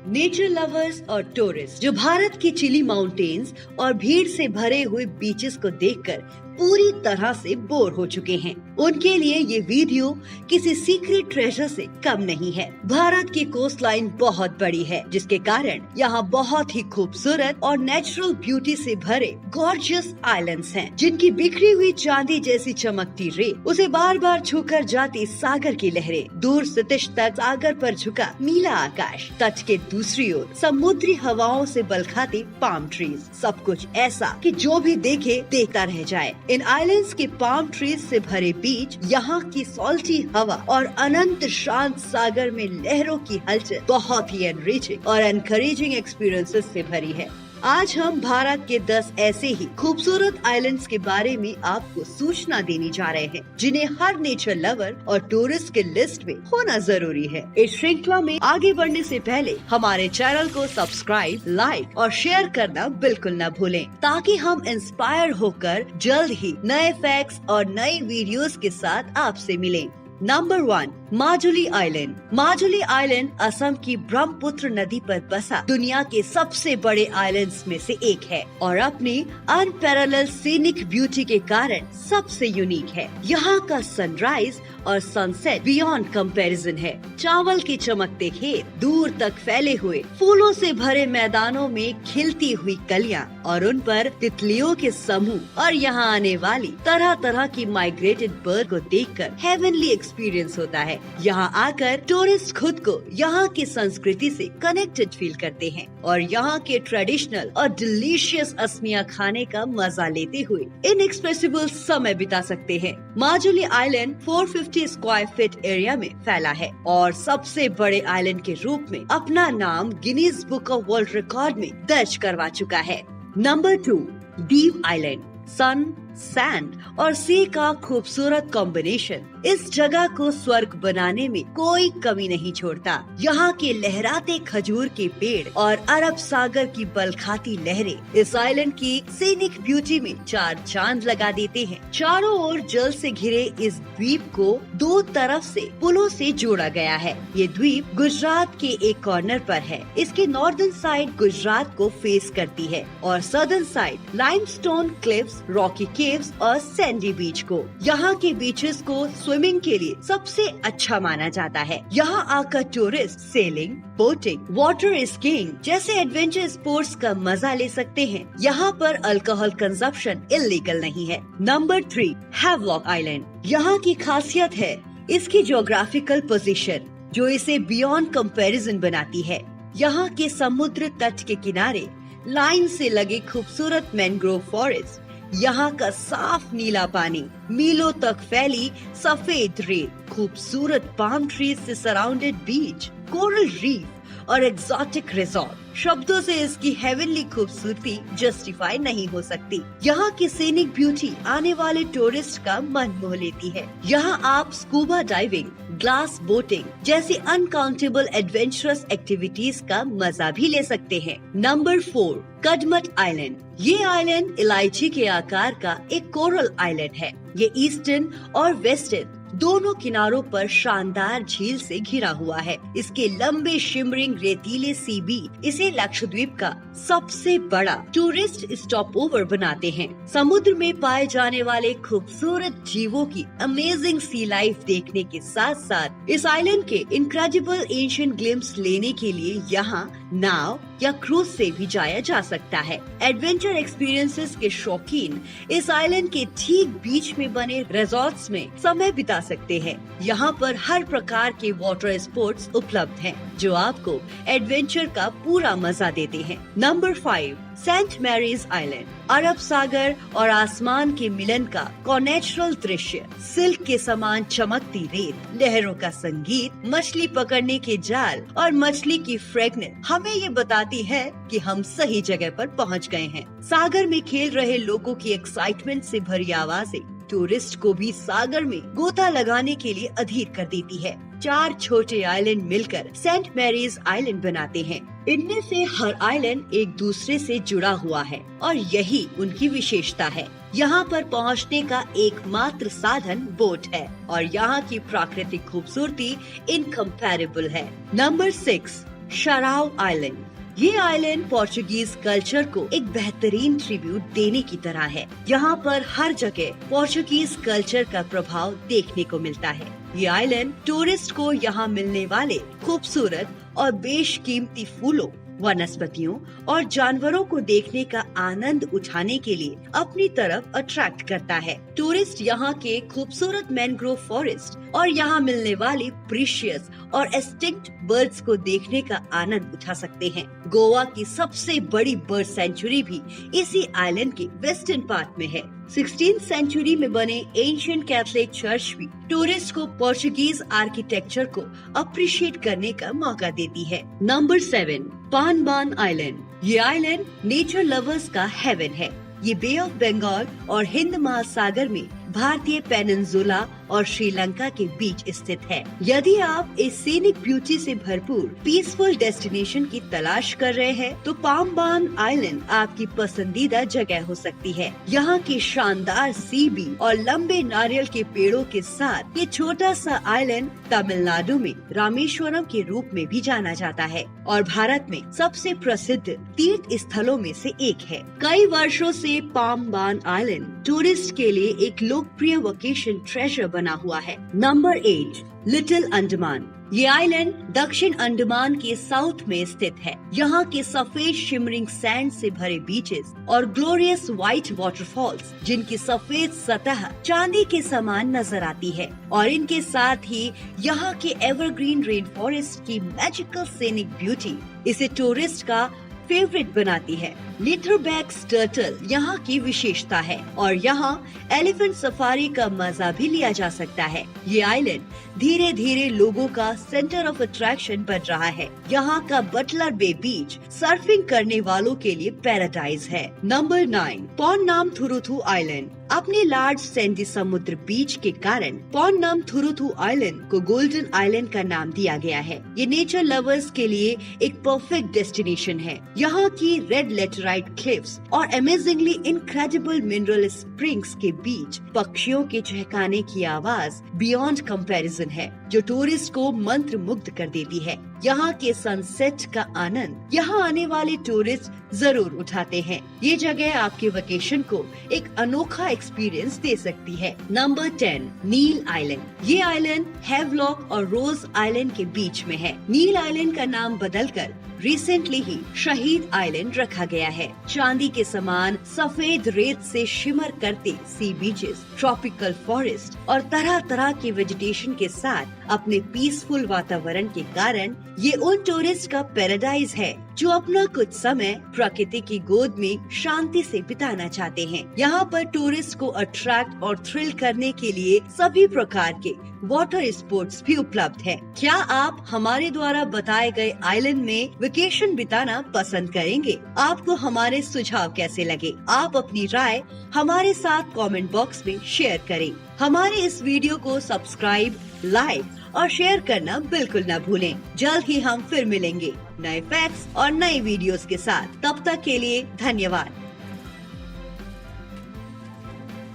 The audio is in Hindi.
नेचर लवर्स और टूरिस्ट जो भारत की चिली माउंटेन्स और भीड़ से भरे हुए बीचेस को देखकर पूरी तरह से बोर हो चुके हैं, उनके लिए ये वीडियो किसी सीक्रेट ट्रेजर से कम नहीं है। भारत की कोस्ट लाइन बहुत बड़ी है, जिसके कारण यहाँ बहुत ही खूबसूरत और नेचुरल ब्यूटी से भरे गॉर्जियस आइलैंड्स हैं, जिनकी बिखरी हुई चांदी जैसी चमकती रेत, उसे बार बार छूकर जाती सागर की लहरें, दूर सतीश तक सागर पर झुका नीला आकाश, तट के दूसरी ओर समुद्री हवाओं से बलखाती पाम ट्रीज, सब कुछ ऐसा कि जो भी देखे देखता रह जाए। इन आइलैंड्स के पाम ट्रीज से भरे बीच, यहाँ की सॉल्टी हवा और अनंत शांत सागर में लहरों की हलचल बहुत ही एनरिचिंग और एनकरेजिंग एक्सपीरियंसेस से भरी है। आज हम भारत के 10 ऐसे ही खूबसूरत आइलैंड्स के बारे में आपको सूचना देने जा रहे हैं, जिन्हें हर नेचर लवर और टूरिस्ट के लिस्ट में होना जरूरी है। इस श्रृंखला में आगे बढ़ने से पहले हमारे चैनल को सब्सक्राइब, लाइक और शेयर करना बिल्कुल न भूलें, ताकि हम इंस्पायर होकर जल्द ही नए फैक्ट्स और नए वीडियोस के साथ आपसे मिलें। Number 1, Majuli island. Majuli island Assam की ब्रह्मपुत्र नदी पर बसा दुनिया के सबसे बड़े आइलैंड्स में से एक है और अपनी अनपैरेलल्ड सीनिक ब्यूटी के कारण सबसे यूनिक है। यहाँ का सनराइज और सनसेट बियॉन्ड कंपैरिजन है। चावल के चमकते खेत, दूर तक फैले हुए फूलों से भरे मैदानों में खिलती हुई कलियां और उन पर तितलियों के समूह और यहाँ आने वाली तरह तरह की माइग्रेटेड बर्ड को देखकर हेवनली एक्सपीरियंस होता है। यहाँ आकर टूरिस्ट खुद को यहाँ की संस्कृति से कनेक्टेड फील करते हैं और यहाँ के ट्रेडिशनल और डिलीशियस असमिया खाने का मजा लेते हुए इनएक्सप्रेसिबल समय बिता सकते हैं। Majuli island 450 square feet area में फैला है और सबसे बड़े आइलैंड के रूप में अपना नाम Guinness book of world record में दर्ज करवा चुका है। Number 2, Diu island. Sun, sand और सी का खूबसूरत कॉम्बिनेशन इस जगह को स्वर्ग बनाने में कोई कमी नहीं छोड़ता। यहाँ के लहराते खजूर के पेड़ और अरब सागर की बलखाती लहरें इस आइलैंड की सीनिक ब्यूटी में 4 चांद लगा देते हैं। चारों ओर जल से घिरे इस द्वीप को 2 तरफ से पुलों से जोड़ा गया है। ये द्वीप गुजरात के एक कॉर्नर पर है। इसके नॉर्दर्न साइड गुजरात को फेस करती है और southern side limestone cliffs, Rocky caves और सैंडी बीच को। यहाँ के बीचेस को स्विमिंग के लिए सबसे अच्छा माना जाता है। यहाँ आकर tourist selling, boating, water skiing जैसे एडवेंचर स्पोर्ट्स का मजा ले सकते हैं। यहाँ पर अल्कोहल कंजप्शन इलीगल नहीं है। Number 3, Havelock island. यहाँ की खासियत है इसकी ज्योग्राफिकल पोजीशन, जो इसे बियॉन्ड कंपैरिजन बनाती है। यहाँ के समुद्र तट के किनारे लाइन से लगे खूबसूरत मैंग्रोव फॉरेस्ट, यहाँ का साफ नीला पानी, मीलों तक फैली सफेद रेत, खूबसूरत पाम ट्रीज से सराउंडेड बीच, कोरल रीफ और एक्सोटिक रिजॉर्ट, शब्दों से इसकी हेवनली खूबसूरती जस्टिफाई नहीं हो सकती। यहाँ की सीनिक ब्यूटी आने वाले टूरिस्ट का मन मोह लेती है। यहाँ आप स्कूबा डाइविंग, ग्लास बोटिंग जैसी अनकाउंटेबल एडवेंचरस एक्टिविटीज का मजा भी ले सकते हैं। Number 4, Kadmat island. ये आइलैंड इलायची के आकार का एक कोरल आइलैंड है। ये ईस्टर्न और वेस्टर्न दोनों किनारों पर शानदार झील से घिरा हुआ है। इसके लंबे शिमरिंग रेतीले सी बीच इसे लक्षद्वीप का सबसे बड़ा टूरिस्ट स्टॉप ओवर बनाते हैं। समुद्र में पाए जाने वाले खूबसूरत जीवों की अमेजिंग सी लाइफ देखने के साथ साथ इस आइलैंड के इनक्रेडिबल एंशिएंट ग्लिम्स लेने के लिए यहाँ नाव या क्रूज से भी जाया जा सकता है। एडवेंचर एक्सपीरियंसेस के शौकीन इस आइलैंड के ठीक बीच में बने रिजॉर्ट्स में समय बिता सकते हैं। यहाँ पर हर प्रकार के वाटर स्पोर्ट्स उपलब्ध हैं, जो आपको एडवेंचर का पूरा मजा देते हैं। Number 5, saint Mary's island. अरब सागर और आसमान के मिलन का कॉनेचुरल दृश्य, सिल्क के समान चमकती रेत, लहरों का संगीत, मछली पकड़ने के जाल और मछली की फ्रेगनेंस हमें ये बताती है कि हम सही जगह पर पहुंच गए हैं। सागर में खेल रहे लोगों की एक्साइटमेंट से भरी आवाजें टूरिस्ट को भी सागर में गोता लगाने के लिए अधीर कर देती है। 4 छोटे आइलैंड मिलकर सेंट मैरीज आइलैंड बनाते हैं। इनमें से हर आइलैंड एक दूसरे से जुड़ा हुआ है और यही उनकी विशेषता है। यहाँ पर पहुँचने का एकमात्र साधन बोट है और यहाँ की प्राकृतिक खूबसूरती इनकम्पैरेबल है। Number 6, Chorao island. ये आइलैंड पोर्चुगीज कल्चर को एक बेहतरीन ट्रिब्यूट देने की तरह है। यहाँ पर हर जगह पोर्चुगीज कल्चर का प्रभाव देखने को मिलता है। ये आइलैंड टूरिस्ट को यहाँ मिलने वाले खूबसूरत और बेशकीमती फूलों, वनस्पतियों और जानवरों को देखने का आनंद उठाने के लिए अपनी तरफ अट्रैक्ट करता है। टूरिस्ट यहाँ के खूबसूरत मैंग्रोव फॉरेस्ट और यहाँ मिलने वाली प्रीशियस और एक्सटिंक्ट बर्ड्स को देखने का आनंद उठा सकते हैं। गोवा की सबसे बड़ी बर्ड सेंचुरी भी इसी आइलैंड के वेस्टर्न पार्ट में है। 16th सेंचुरी में बने एंशिएंट कैथोलिक चर्च भी टूरिस्ट को पोर्चुगीज आर्किटेक्चर को अप्रिशिएट करने का मौका देती है। Number 7, Pamban island. ये आइलैंड नेचर लवर्स का हेवन है। ये बे ऑफ बंगाल और हिंद महासागर में भारतीय पेनिनसुला और श्रीलंका के बीच स्थित है। यदि आप इस सीनिक ब्यूटी से भरपूर पीसफुल डेस्टिनेशन की तलाश कर रहे हैं, तो पामबान आइलैंड आपकी पसंदीदा जगह हो सकती है। यहाँ के शानदार सी बीच और लंबे नारियल के पेड़ों के साथ ये छोटा सा आइलैंड तमिलनाडु में रामेश्वरम के रूप में भी जाना जाता है और भारत में सबसे प्रसिद्ध तीर्थ स्थलों में से एक है। कई वर्षों से पामबान आइलैंड टूरिस्ट के लिए एक लोकप्रिय वेकेशन ट्रेजर बना हुआ है। Number 8, little Andaman. ये आइलैंड दक्षिण अंडमान के साउथ में स्थित है। यहाँ के सफेद शिमरिंग सैंड से भरे बीचेस और ग्लोरियस व्हाइट वाटरफॉल्स, जिनकी सफेद सतह चांदी के समान नजर आती है, और इनके साथ ही यहाँ के एवरग्रीन रेन फॉरेस्ट की मैजिकल सीनिक ब्यूटी इसे टूरिस्ट का फेवरेट बनाती है। लीथरबैक टर्टल यहाँ की विशेषता है और यहाँ एलिफेंट सफारी का मजा भी लिया जा सकता है। ये आइलैंड धीरे धीरे लोगों का सेंटर ऑफ अट्रैक्शन बन रहा है। यहाँ का बटलर बे बीच सर्फिंग करने वालों के लिए पैराडाइज है। Number 9, Ponnamthuruthu island. अपने लार्ज सैंडी समुद्र बीच के कारण पोन्नामथुरुथु आइलैंड को गोल्डन आइलैंड का नाम दिया गया है। ये नेचर लवर्स के लिए एक परफेक्ट डेस्टिनेशन है। यहाँ की रेड लेटराइट क्लिफ्स और अमेजिंगली इनक्रेडिबल मिनरल स्प्रिंग्स के बीच पक्षियों के चहकाने की आवाज बियॉन्ड कंपैरिजन है, जो टूरिस्ट को मंत्र मुग्ध कर देती है। यहाँ के सनसेट का आनंद यहाँ आने वाले टूरिस्ट जरूर उठाते हैं। ये जगह आपके वेकेशन को एक अनोखा एक्सपीरियंस दे सकती है। नंबर 10, नील आइलैंड। ये आइलैंड हैवलॉक और रोज आइलैंड के बीच में है। नील आइलैंड का नाम बदलकर रिसेंटली ही शहीद आइलैंड रखा गया है। चांदी के समान सफेद रेत से शिमर करते सी बीचेस, ट्रॉपिकल फॉरेस्ट और तरह तरह के वेजिटेशन के साथ अपने पीसफुल वातावरण के कारण ये उन टूरिस्ट का पैराडाइज है जो अपना कुछ समय प्रकृति की गोद में शांति से बिताना चाहते हैं। यहाँ पर टूरिस्ट को अट्रैक्ट और थ्रिल करने के लिए सभी प्रकार के वाटर स्पोर्ट्स भी उपलब्ध है। क्या आप हमारे द्वारा बताए गए आइलैंड में वेकेशन बिताना पसंद करेंगे? आपको हमारे सुझाव कैसे लगे? आप अपनी राय हमारे साथ कमेंट बॉक्स में शेयर करें। हमारे इस वीडियो को सब्सक्राइब, लाइक और शेयर करना बिल्कुल न भूलें। जल्द ही हम फिर मिलेंगे नए फैक्ट्स और नए वीडियोस के साथ। तब तक के लिए धन्यवाद।